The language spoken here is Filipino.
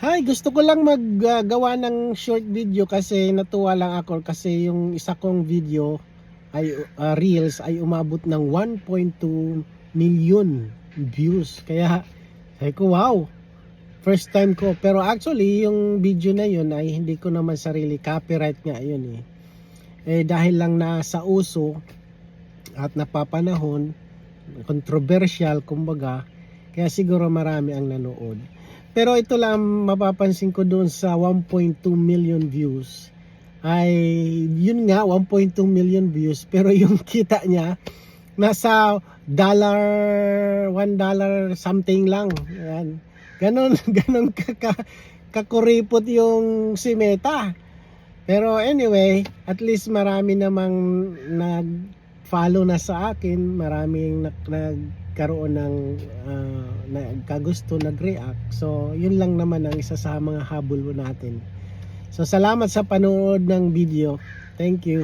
Hi, gusto ko lang maggawa ng short video kasi natuwa lang ako kasi yung isa kong video ay reels ay umabot ng 1.2 million views. Kaya sabi ko, wow, first time ko. Pero actually yung video na yun ay hindi ko naman sarili, copyright nga yun eh. Dahil lang nasa uso at napapanahon, controversial kumbaga, kaya siguro marami ang nanood. Pero ito lang mapapansin ko doon sa 1.2 million views ay yun nga 1.2 million views pero yung kita niya nasa $1 something lang. Yan. Ganon kakuripot yung si Meta. Pero anyway, at least marami namang nag-follow na sa akin, maraming nagkaroon ng nagkagusto, nag-react. So, yun lang naman ang isa sa mga habol natin. So, salamat sa panood ng video. Thank you.